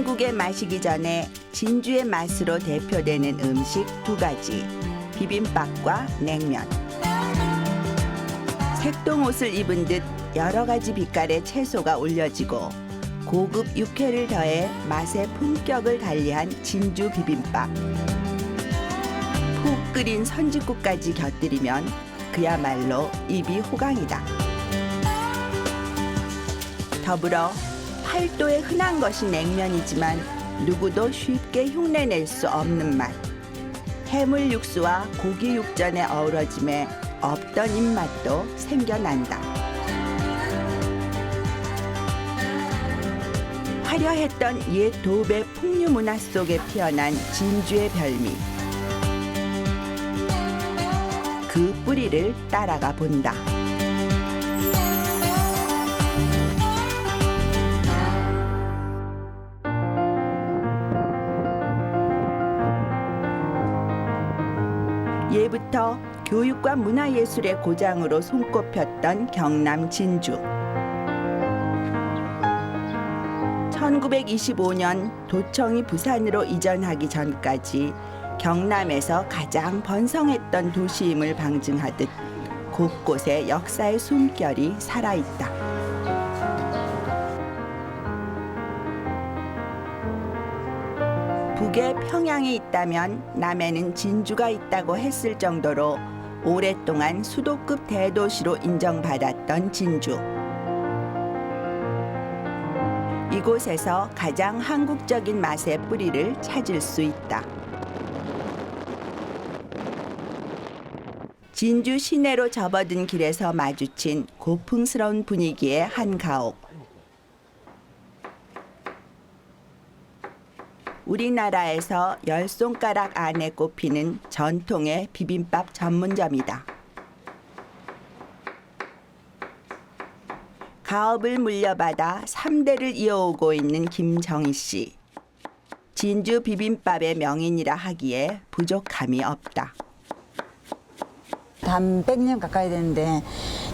한국에 마시기 전에 진주의 맛으로 대표되는 음식 두 가지, 비빔밥과 냉면. 색동옷을 입은 듯 여러 가지 빛깔의 채소가 올려지고 고급 육회를 더해 맛의 품격을 달리한 진주 비빔밥. 푹 끓인 선짓국까지 곁들이면 그야말로 입이 호강이다. 더불어 팔도에 흔한 것이 냉면이지만 누구도 쉽게 흉내낼 수 없는 맛. 해물 육수와 고기 육전의 어우러짐에 없던 입맛도 생겨난다. 화려했던 옛 도배 풍류 문화 속에 피어난 진주의 별미. 그 뿌리를 따라가 본다. 예부터 교육과 문화예술의 고장으로 손꼽혔던 경남 진주. 1925년 도청이 부산으로 이전하기 전까지 경남에서 가장 번성했던 도시임을 방증하듯 곳곳에 역사의 숨결이 살아있다. 북에 평양이 있다면 남해는 진주가 있다고 했을 정도로 오랫동안 수도급 대도시로 인정받았던 진주. 이곳에서 가장 한국적인 맛의 뿌리를 찾을 수 있다. 진주 시내로 접어든 길에서 마주친 고풍스러운 분위기의 한 가옥. 우리나라에서 10손가락 안에 꼽히는 전통의 비빔밥 전문점이다. 가업을 물려받아 3대를 이어오고 있는 김정희 씨. 진주 비빔밥의 명인이라 하기에 부족함이 없다. 한 100년 가까이 됐는데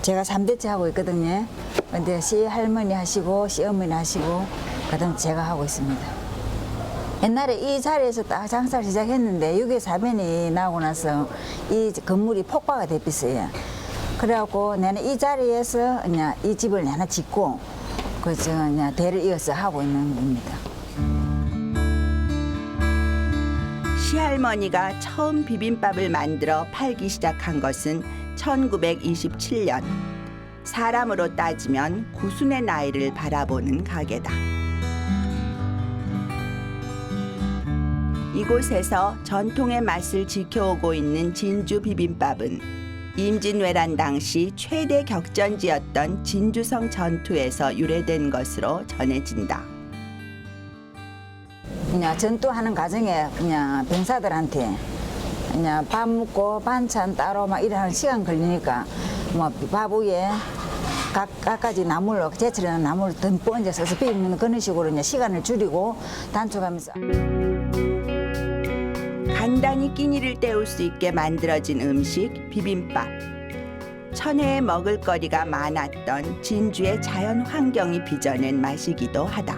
제가 3대째 하고 있거든요. 근데 시할머니 하시고 시어머니 하시고 그다음 제가 하고 있습니다. 옛날에 이 자리에서 딱 장사를 시작했는데 6.25 사변이 나고 나서 이 건물이 폭파가 됐었어요. 그래갖고 나는 이 자리에서 그냥 이 집을 하나 짓고 그래서 그냥 대를 이어서 하고 있는 겁니다. 시할머니가 처음 비빔밥을 만들어 팔기 시작한 것은 1927년. 사람으로 따지면 구순의 나이를 바라보는 가게다. 이곳에서 전통의 맛을 지켜오고 있는 진주 비빔밥은 임진왜란 당시 최대 격전지였던 진주성 전투에서 유래된 것으로 전해진다. 그냥 전투하는 과정에 그냥 병사들한테 그냥 밥 먹고 반찬 따로 막 이러는 시간 걸리니까 뭐 밥 위에 각가지 나물로 제철에는 나물을 듬뿍 얹어서 비비는 그런 식으로 그냥 시간을 줄이고 단축하면서. 간단히 끼니를 때울 수 있게 만들어진 음식 비빔밥. 천혜의 먹을거리가 많았던 진주의 자연 환경이 빚어낸 맛이기도 하다.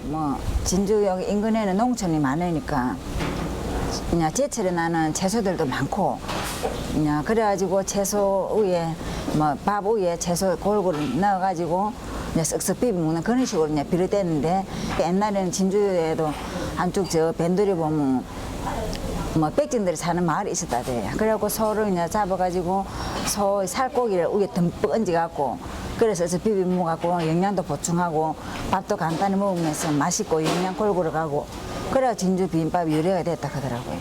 뭐 진주 여기 인근에는 농촌이 많으니까 그냥 제철에 나는 채소들도 많고 그냥 그래가지고 채소 위에 뭐 밥 위에 채소 골고루 넣어가지고 그냥 쓱쓱 비벼 먹는 그런 식으로 그냥 비롯됐는데 옛날에는 진주에도 한쪽 저 밴들이 보면 뭐 백진들이 사는 마을이 있었다대. 그래갖고 소를 그냥 잡아가지고 소 살코기를 위에 듬뿍 얹어갖고 그래서 비벼 먹어갖고 영양도 보충하고 밥도 간단히 먹으면서 맛있고 영양 골고루 가고 그래야 진주 비빔밥이 유래가 됐다 하더라고요.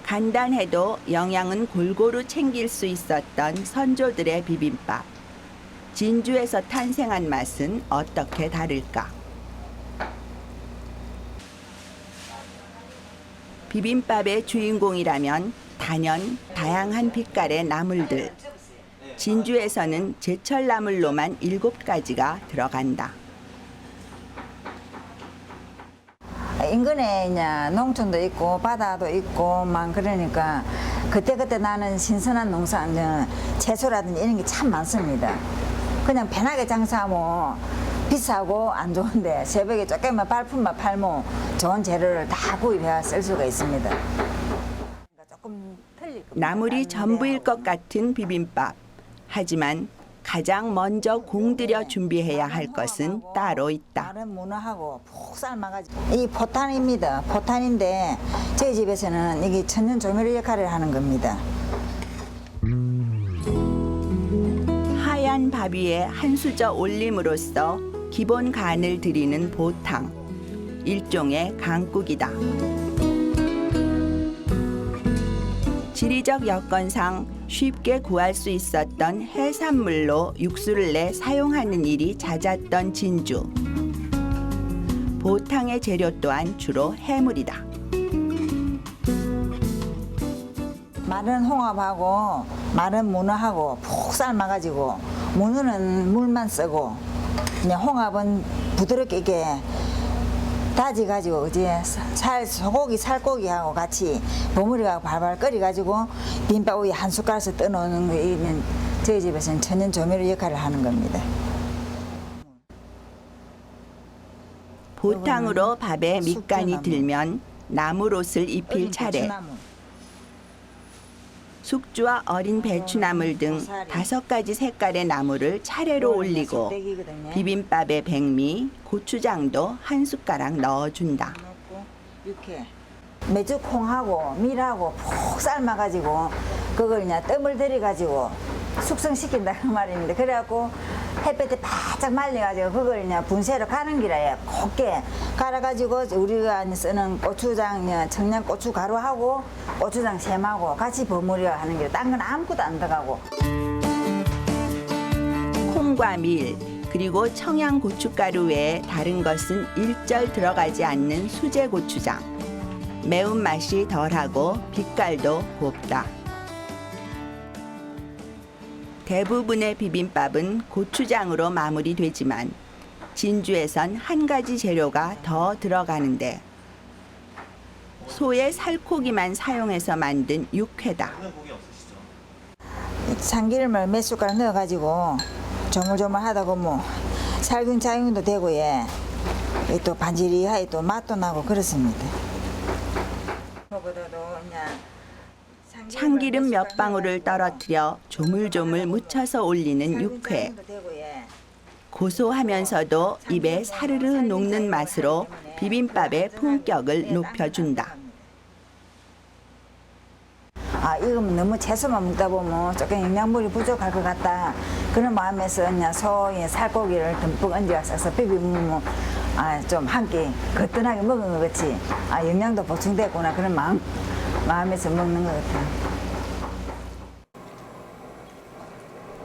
간단해도 영양은 골고루 챙길 수 있었던 선조들의 비빔밥. 진주에서 탄생한 맛은 어떻게 다를까? 비빔밥의 주인공이라면 단연 다양한 빛깔의 나물들. 진주에서는 제철 나물로만 7가지가 들어간다. 인근에 이제 농촌도 있고 바다도 있고 막 그러니까 그때그때 나는 신선한 농산 채소라든지 이런 게 참 많습니다. 그냥 편하게 장사하면 비싸고 안 좋은데 새벽에 조금만 발품만 팔면 좋은 재료를 다 구입해 쓸 수가 있습니다. 조금 틀릴 겁니다. 나물이 전부일 것 같은 비빔밥. 하지만 가장 먼저 공들여 준비해야 할 것은 따로 있다. 다른 문어하고 푹 삶아가지고 이 포탄입니다. 포탄인데 저희 집에서는 이게 천연 조미료 역할을 하는 겁니다. 하얀 밥 위에 한 수저 올림으로써 기본 간을 들이는 보탕. 일종의 강국이다. 지리적 여건상 쉽게 구할 수 있었던 해산물로 육수를 내 사용하는 일이 잦았던 진주. 보탕의 재료 또한 주로 해물이다. 마른 홍합하고 마른 문어하고 푹 삶아가지고 문어는 물만 쓰고 그냥 홍합은 부드럽게 이렇게 다지가지고 이제 소고기 살코기하고 같이 버무리가 발발 끓여가지고 비빔밥 위에 한 숟갈씩 떠놓는 게 저희 집에서는 천연 조미료 역할을 하는 겁니다. 보탕으로 밥에 밑간이 숙주나물. 들면 나물옷을 입힐 어린 차례. 배추나물. 숙주와 어린 배추나물 등 5가지 색깔의 나물을 차례로 올리고 쑥대기거든요. 비빔밥에 백미, 고추장도 한 숟가락 넣어준다. 넣고 육회. 메주콩하고 밀하고 푹 삶아가지고 그걸 그냥 뜸을 들여가지고 숙성시킨다 그 말입니다. 그래갖고 햇볕에 바짝 말려가지고 그걸 그냥 분쇄로 가는 기라에 곱게 갈아가지고 우리가 쓰는 고추장, 청양고추 가루하고 고추장 샘하고 같이 버무려 하는 게 딴 건 아무것도 안 들어가고. 콩과 밀, 그리고 청양고춧가루 외에 다른 것은 일절 들어가지 않는 수제 고추장. 매운맛이 덜하고 빛깔도 곱다. 대부분의 비빔밥은 고추장으로 마무리되지만 진주에선 한 가지 재료가 더 들어가는데 소의 살코기만 사용해서 만든 육회다. 참기름을 몇 숟가락 넣어가지고 조물조물하다 보면 살균작용도 되고 또 반지리하게 또 맛도 나고 그렇습니다. 참기름 몇 방울을 떨어뜨려 조물조물 묻혀서 올리는 육회. 고소하면서도 입에 사르르 녹는 맛으로 비빔밥의 품격을 높여준다. 아, 이거는 너무 채소만 먹다 보면 조금 영양분이 부족할 것 같다. 그런 마음에서 그냥 소의 살코기를 듬뿍 얹어서 비비면 좀 한 끼 거뜬하게 먹은 것 같이 영양도 보충됐구나 그런 마음에서 먹는 것 같아요.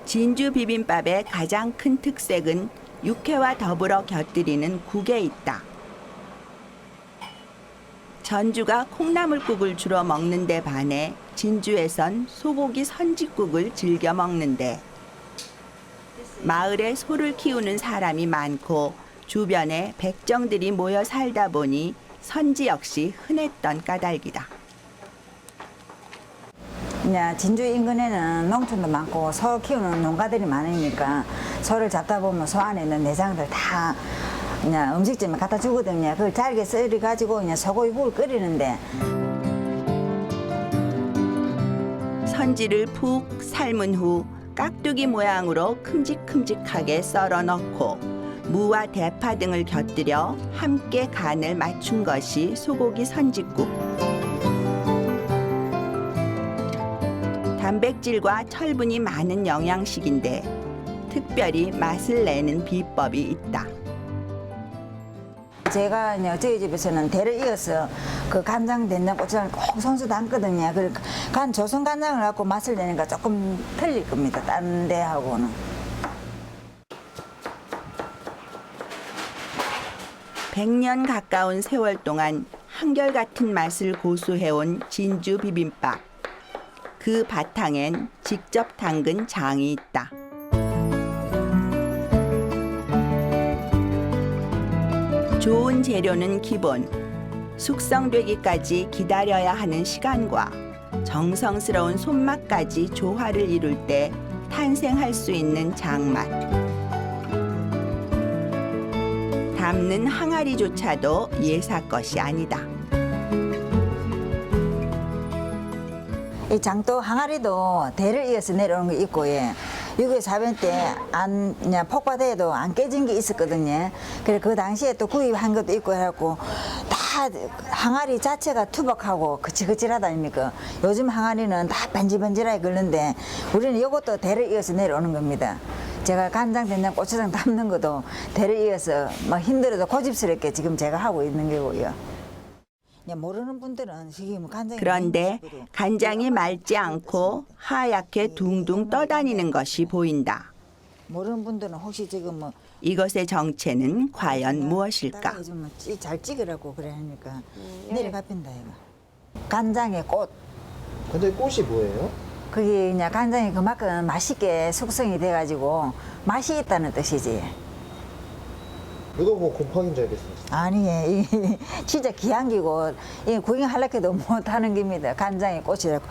진주 비빔밥의 가장 큰 특색은 육회와 더불어 곁들이는 국에 있다. 전주가 콩나물국을 주로 먹는데 반해 진주에선 소고기 선짓국을 즐겨 먹는데 마을에 소를 키우는 사람이 많고 주변에 백정들이 모여 살다 보니 선지 역시 흔했던 까닭이다. 진주 인근에는 농촌도 많고 소 키우는 농가들이 많으니까 소를 잡다 보면 소 안에 있는 내장들 다 그냥 음식점에 갖다 주거든요. 그걸 잘게 썰어가지고 그냥 소고기국을 끓이는데 선지를 푹 삶은 후 깍두기 모양으로 큼직큼직하게 썰어 넣고 무와 대파 등을 곁들여 함께 간을 맞춘 것이 소고기 선짓국. 단백질과 철분이 많은 영양식인데 특별히 맛을 내는 비법이 있다. 제가 저희 집에서는 대를 이어서 그 간장, 된장, 고추장을 꼭 손수 담거든요. 간 조선 간장을 갖고 맛을 내니까 조금 틀릴 겁니다. 딴 데하고는. 100년 가까운 세월 동안 한결같은 맛을 고수해온 진주 비빔밥. 그 바탕엔 직접 담근 장이 있다. 좋은 재료는 기본, 숙성되기까지 기다려야 하는 시간과 정성스러운 손맛까지 조화를 이룰 때 탄생할 수 있는 장맛. 담는 항아리조차도 예사 것이 아니다. 이 장도 항아리도 대를 이어서 내려오는 거 있고, 예. 6.25 사변 때 그냥 폭파돼도 안 깨진 게 있었거든요. 그래 그 당시에 또 구입한 것도 있고 해갖고 다 항아리 자체가 투박하고 거칠거칠하다 아닙니까? 요즘 항아리는 다 반질반질하게 끓는데 우리는 이것도 대를 이어서 내려오는 겁니다. 제가 간장, 된장, 고추장 담는 것도 대를 이어서 막 힘들어도 고집스럽게 지금 제가 하고 있는 거고요. 모르는 분들은 지금 간장이 그런데 간장이 맑지 않고 하얗게 둥둥 떠다니는 것이 보인다. 모르는 분들은 혹시 지금 뭐 이것의 정체는 과연 무엇일까? 요즘 잘 찍으라고 그래 하니까 내려가핀다 이거. 간장의 꽃. 간장의 꽃이 뭐예요? 그게 그냥 간장이 그만큼 맛있게 숙성이 돼가지고 맛이 있다는 뜻이지. 이거 뭐 곰팡이인 줄 알겠습니다. 아니, 진짜 귀한 기고 구경하려고 해도 못하는 겁니다. 간장의 꽃이라고.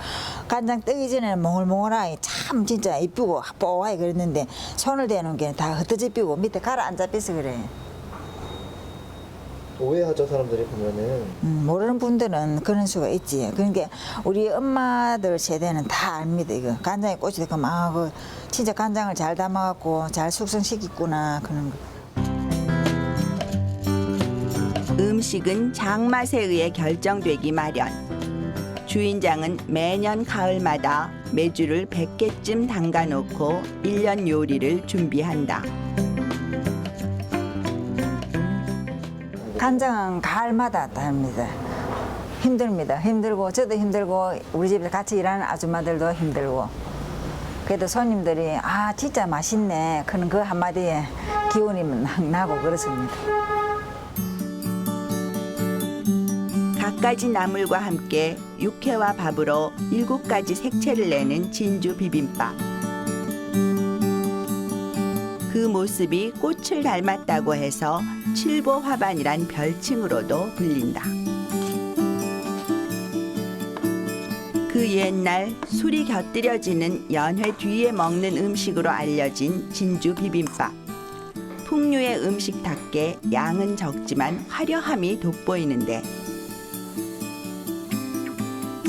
간장 뜨기 전에는 몽글몽글하게 참 진짜 이쁘고 뽀하게 그랬는데 손을 대는 게 다 흩어져 삐고 밑에 가라앉아 삐서 그래. 오해하죠, 사람들이 보면은. 모르는 분들은 그런 수가 있지. 그러니까 우리 엄마들 세대는 다 압니다. 이거 간장의 꽃이 되고 그 진짜 간장을 잘 담아갖고 잘 숙성시켰구나 그런 거. 음식은 장맛에 의해 결정되기 마련. 주인장은 매년 가을마다 메주를 100개쯤 담가놓고 1년 요리를 준비한다. 간장은 가을마다 답니다. 힘듭니다. 힘들고 저도 힘들고 우리 집에 같이 일하는 아줌마들도 힘들고. 그래도 손님들이 아 진짜 맛있네. 그런 그 한마디에 기운이 나고 그렇습니다. 갖가지 나물과 함께 육회와 밥으로 7가지 색채를 내는 진주 비빔밥. 그 모습이 꽃을 닮았다고 해서 칠보화반이란 별칭으로도 불린다. 그 옛날 술이 곁들여지는 연회 뒤에 먹는 음식으로 알려진 진주 비빔밥. 풍류의 음식답게 양은 적지만 화려함이 돋보이는데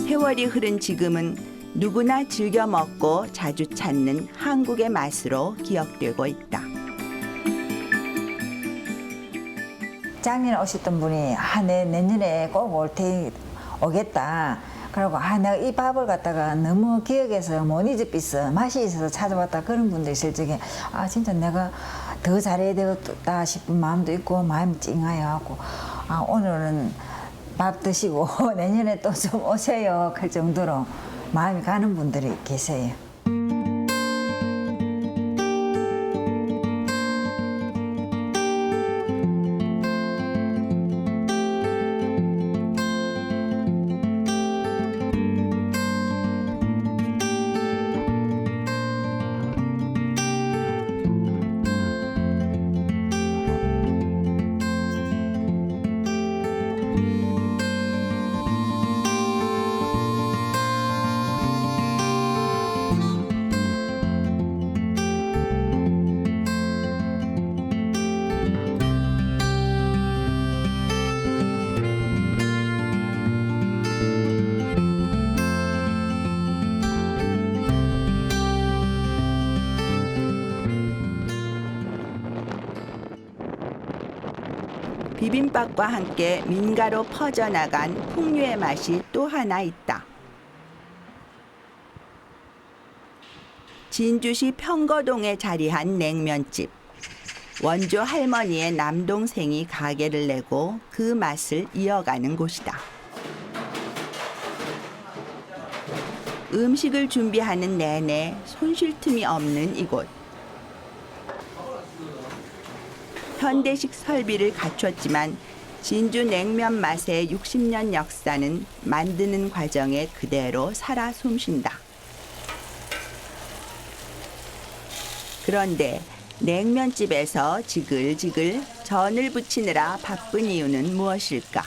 세월이 흐른 지금은 누구나 즐겨 먹고 자주 찾는 한국의 맛으로 기억되고 있다. 작년에 오셨던 분이 내년에 꼭 올 테 오겠다. 그리고 내가 이 밥을 갖다가 너무 기억해서 못 잊어삐어 맛이 있어서 찾아왔다 그런 분도 있을 적에 진짜 내가 더 잘해야 되겠다 싶은 마음도 있고 마음이 찡하여 하고 오늘은 밥 드시고 내년에 또 좀 오세요 할 정도로 마음이 가는 분들이 계세요. 비빔밥과 함께 민가로 퍼져나간 풍류의 맛이 또 하나 있다. 진주시 평거동에 자리한 냉면집. 원조 할머니의 남동생이 가게를 내고 그 맛을 이어가는 곳이다. 음식을 준비하는 내내 손쉴 틈이 없는 이곳. 현대식 설비를 갖췄지만 진주 냉면 맛의 60년 역사는 만드는 과정에 그대로 살아 숨쉰다. 그런데 냉면집에서 지글지글 전을 부치느라 바쁜 이유는 무엇일까?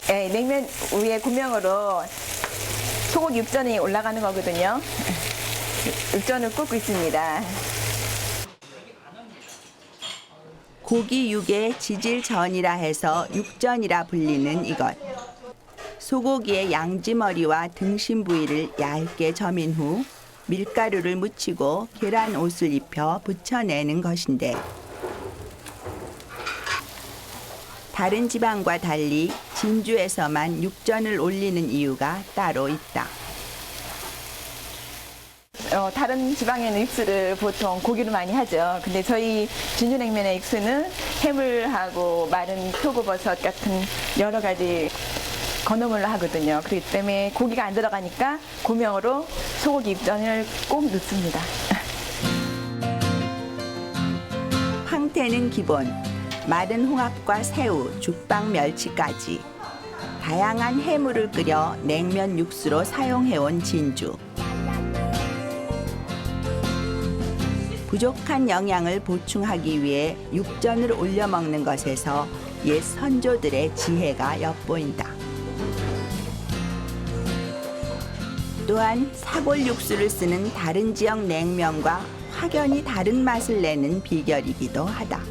냉면 위에 구명으로 소고기 육전이 올라가는 거거든요. 육전을 굽고 있습니다. 고기 육의 지질전이라 해서 육전이라 불리는 이것. 소고기의 양지머리와 등심 부위를 얇게 저민 후 밀가루를 묻히고 계란 옷을 입혀 부쳐내는 것인데, 다른 지방과 달리 진주에서만 육전을 올리는 이유가 따로 있다. 다른 지방에는 육수를 보통 고기로 많이 하죠. 근데 저희 진주냉면의 육수는 해물하고 마른 표고버섯 같은 여러 가지 건어물로 하거든요. 그렇기 때문에 고기가 안 들어가니까 고명으로 소고기 육전을 꼭 넣습니다. 황태는 기본, 마른 홍합과 새우, 죽방, 멸치까지 다양한 해물을 끓여 냉면 육수로 사용해온 진주. 부족한 영양을 보충하기 위해 육전을 올려 먹는 것에서 옛 선조들의 지혜가 엿보인다. 또한 사골 육수를 쓰는 다른 지역 냉면과 확연히 다른 맛을 내는 비결이기도 하다.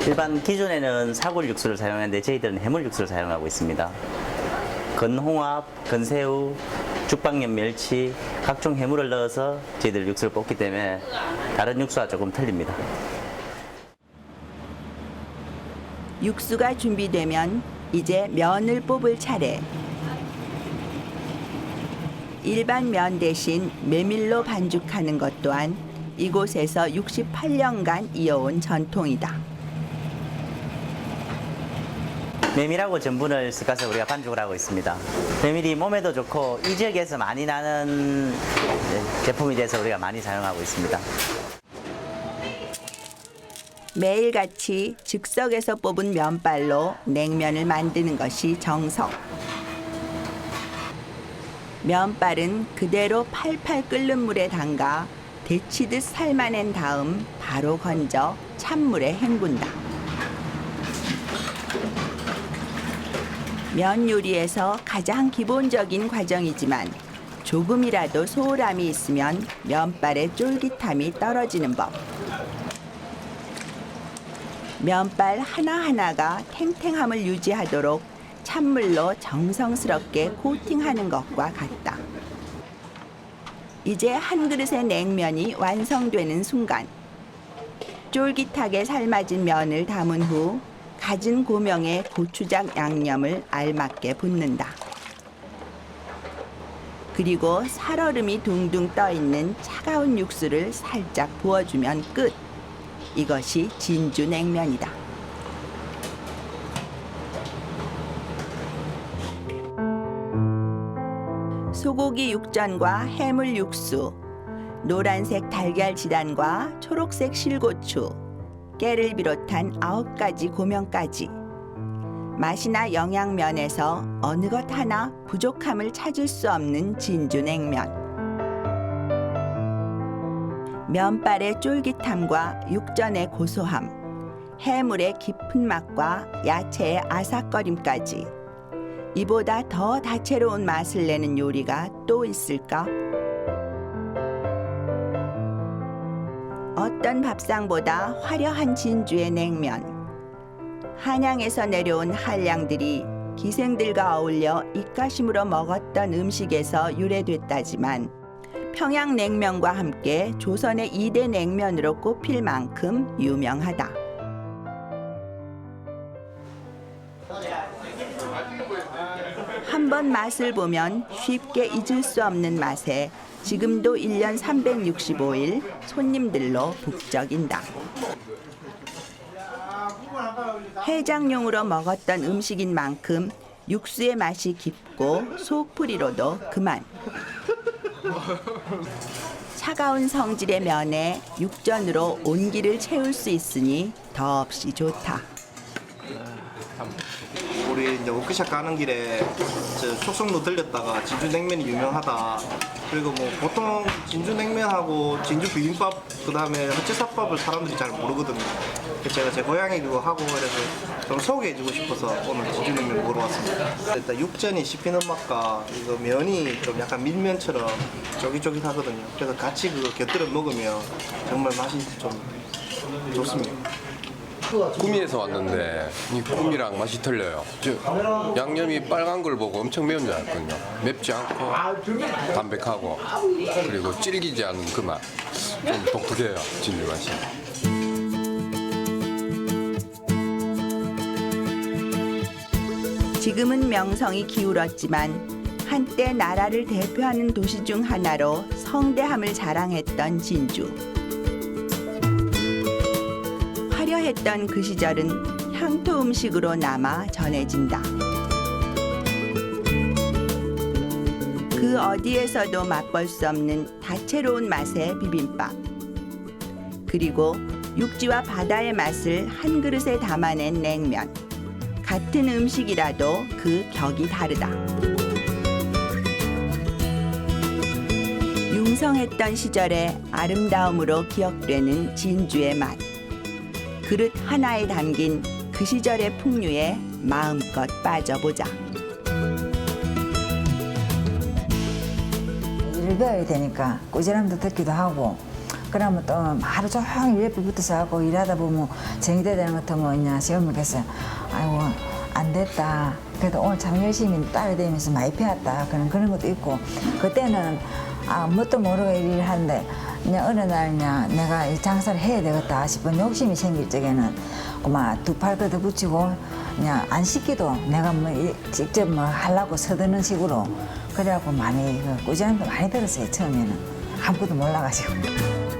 일반 기존에는 사골 육수를 사용하는데 저희들은 해물 육수를 사용하고 있습니다. 건홍합, 건새우, 죽방염 멸치, 각종 해물을 넣어서 저희들 육수를 볶기 때문에 다른 육수와 조금 틀립니다. 육수가 준비되면 이제 면을 뽑을 차례. 일반 면 대신 메밀로 반죽하는 것 또한 이곳에서 68년간 이어온 전통이다. 메밀하고 전분을 섞어서 우리가 반죽을 하고 있습니다. 메밀이 몸에도 좋고 이 지역에서 많이 나는 제품이 돼서 우리가 많이 사용하고 있습니다. 매일같이 즉석에서 뽑은 면발로 냉면을 만드는 것이 정석. 면발은 그대로 팔팔 끓는 물에 담가 데치듯 삶아낸 다음 바로 건져 찬물에 헹군다. 면 요리에서 가장 기본적인 과정이지만 조금이라도 소홀함이 있으면 면발의 쫄깃함이 떨어지는 법. 면발 하나하나가 탱탱함을 유지하도록 찬물로 정성스럽게 코팅하는 것과 같다. 이제 한 그릇의 냉면이 완성되는 순간, 쫄깃하게 삶아진 면을 담은 후 갖은 고명에 고추장 양념을 알맞게 붓는다. 그리고 살얼음이 둥둥 떠있는 차가운 육수를 살짝 부어주면 끝. 이것이 진주 냉면이다. 소고기 육전과 해물 육수, 노란색 달걀 지단과 초록색 실고추, 깨를 비롯한 9가지 고명까지 맛이나 영양 면에서 어느 것 하나 부족함을 찾을 수 없는 진주 냉면. 면발의 쫄깃함과 육전의 고소함, 해물의 깊은 맛과 야채의 아삭거림까지 이보다 더 다채로운 맛을 내는 요리가 또 있을까? 어떤 밥상보다 화려한 진주의 냉면. 한양에서 내려온 한량들이 기생들과 어울려 입가심으로 먹었던 음식에서 유래됐다지만 평양냉면과 함께 조선의 2대 냉면으로 꼽힐 만큼 유명하다. 한번 맛을 보면 쉽게 잊을 수 없는 맛에 지금도 1년 365일 손님들로 북적인다. 해장용으로 먹었던 음식인 만큼 육수의 맛이 깊고 속풀이로도 그만. 차가운 성질의 면에 육전으로 온기를 채울 수 있으니 더없이 좋다. 우리 우리 이제 워크숍 가는 길에 저 촉성로 들렸다가 진주 냉면이 유명하다. 그리고 뭐 보통 진주 냉면하고 진주 비빔밥 그다음에 허채사밥을 사람들이 잘 모르거든요. 그래서 제가 제 고향이기도 하고 그래서 좀 소개해주고 싶어서 오늘 진주 냉면 먹으러 왔습니다. 일단 육전이 씹히는 맛과 이거 면이 좀 약간 밀면처럼 쫄깃쫄깃하거든요. 그래서 같이 그거 곁들여 먹으면 정말 맛이 좀 좋습니다. 구미에서 왔는데 이 구미랑 맛이 틀려요. 양념이 빨간 걸 보고 엄청 매운 줄 알았거든요. 맵지 않고 담백하고 그리고 질기지 않은 그 맛. 좀 독특해요, 진주 맛이. 지금은 명성이 기울었지만 한때 나라를 대표하는 도시 중 하나로 성대함을 자랑했던 진주. 화려했던 그 시절은 향토 음식으로 남아 전해진다. 그 어디에서도 맛볼 수 없는 다채로운 맛의 비빔밥. 그리고 육지와 바다의 맛을 한 그릇에 담아낸 냉면. 같은 음식이라도 그 격이 다르다. 융성했던 시절의 아름다움으로 기억되는 진주의 맛. 그릇 하나에 담긴 그 시절의 풍류에 마음껏 빠져보자. 일을 배워야 되니까 꾸지람도 듣기도 하고 그러면 또 하루 종일 옆에 붙어서 하고 일하다 보면 정리돼야 되는 것 같으면 그냥 시어머니께서 아이고 안 됐다. 그래도 오늘 참 열심히 따라 다니면서 많이 배웠다. 그런 것도 있고 그때는 뭣도 모르고 일을 하는데 그냥 어느 날 그냥 내가 이 장사를 해야 되겠다 싶은 욕심이 생길 적에는 그만 두 팔 걷어 붙이고 그냥 안 씻기도 내가 뭐 직접 뭐 하려고 서드는 식으로 그래갖고 많이 꾸지람도 많이 들었어요 처음에는 아무것도 몰라가지고.